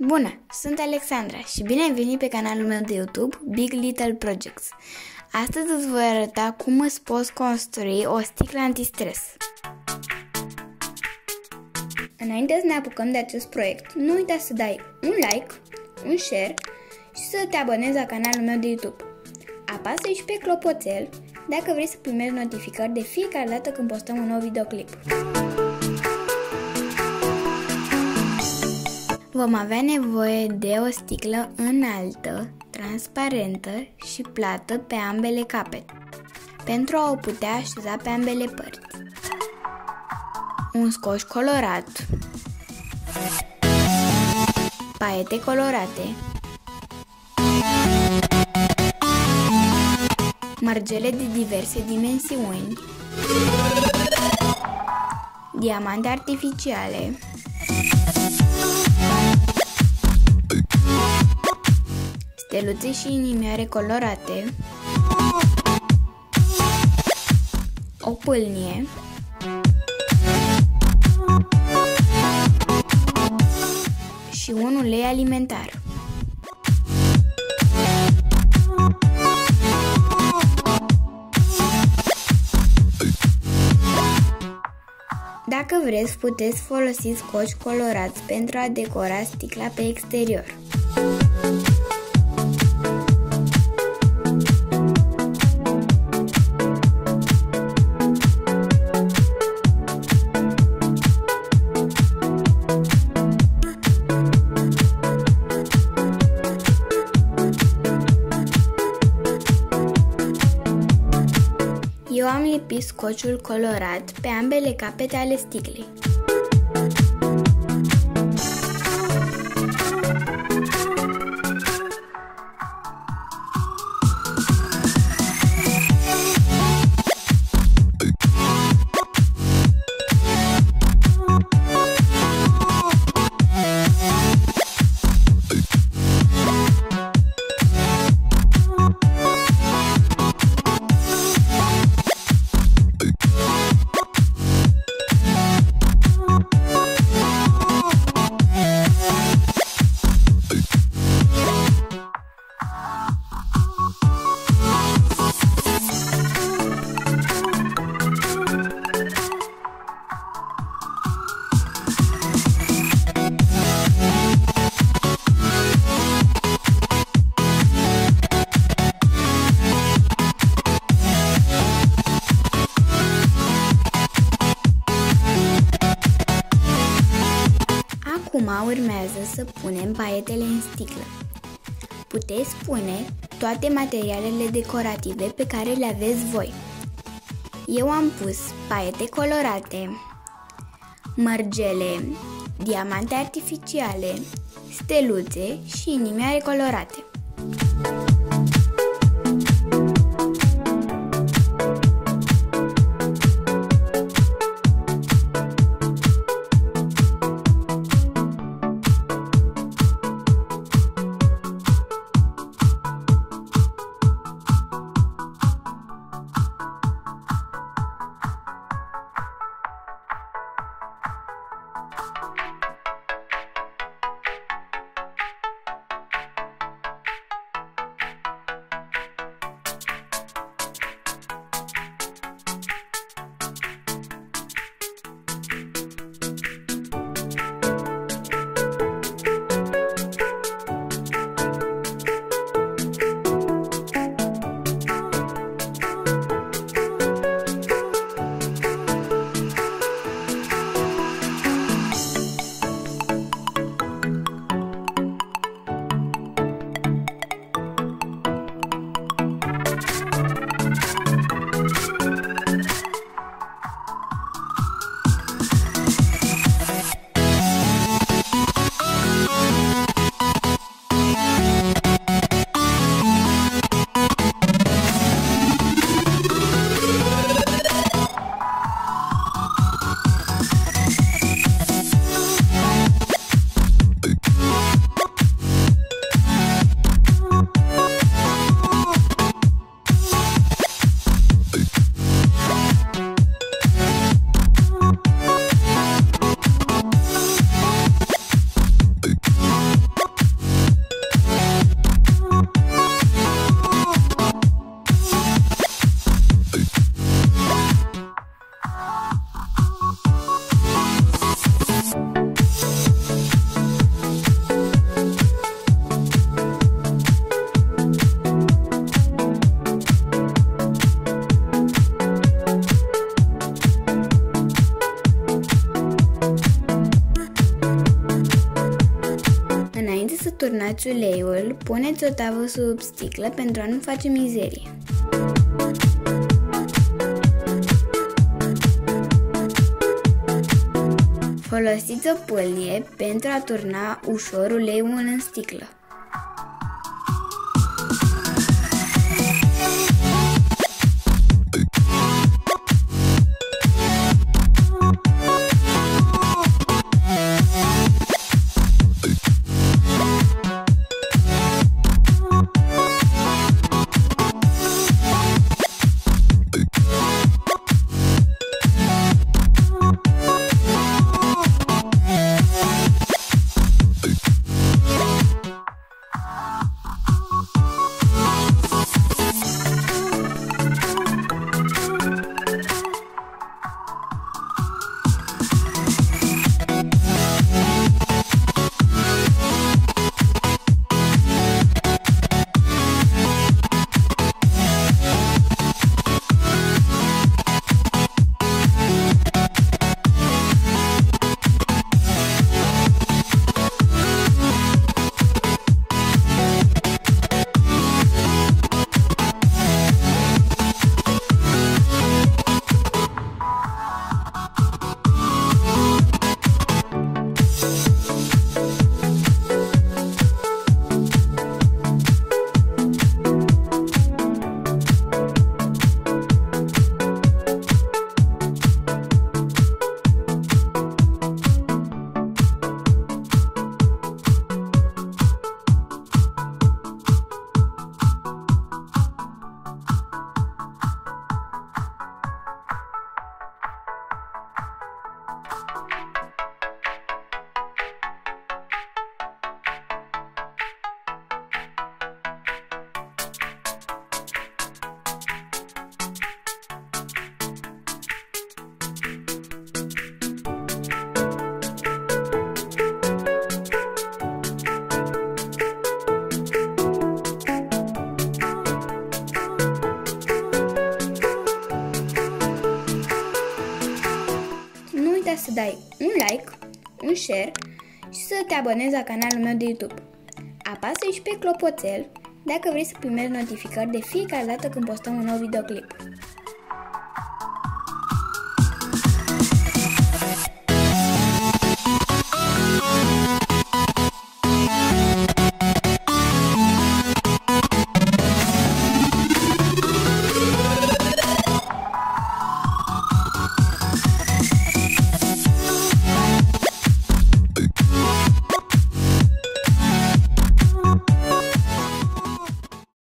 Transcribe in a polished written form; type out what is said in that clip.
Bună, sunt Alexandra și bine ai venit pe canalul meu de YouTube Big Little Projects. Astăzi îți voi arăta cum îți poți construi o sticlă antistres. Înainte să ne apucăm de acest proiect, nu uita să dai un like, un share și să te abonezi la canalul meu de YouTube. Apasă și pe clopoțel dacă vrei să primești notificări de fiecare dată când postăm un nou videoclip. Vom avea nevoie de o sticlă înaltă, transparentă și plată pe ambele capete, pentru a o putea așeza pe ambele părți. Un scoci colorat, paiete colorate, margele de diverse dimensiuni, diamante artificiale, steluțe și inimioare colorate, o pâlnie, și un ulei alimentar. Dacă vreți, puteți folosi scoci colorați pentru a decora sticla pe exterior. Eu am lipit scociul colorat pe ambele capete ale sticlei. Acum urmează să punem paietele în sticlă. Puteți pune toate materialele decorative pe care le aveți voi. Eu am pus paiete colorate, mărgele, diamante artificiale, steluțe și inimioare colorate. turnați uleiul, puneți o tavă sub sticlă pentru a nu face mizerie. Folosiți o pâlnie pentru a turna ușor uleiul în sticlă. Nu uita să dai un like, un share și să te abonezi la canalul meu de YouTube. Apasă și pe clopoțel dacă vrei să primești notificări de fiecare dată când postăm un nou videoclip.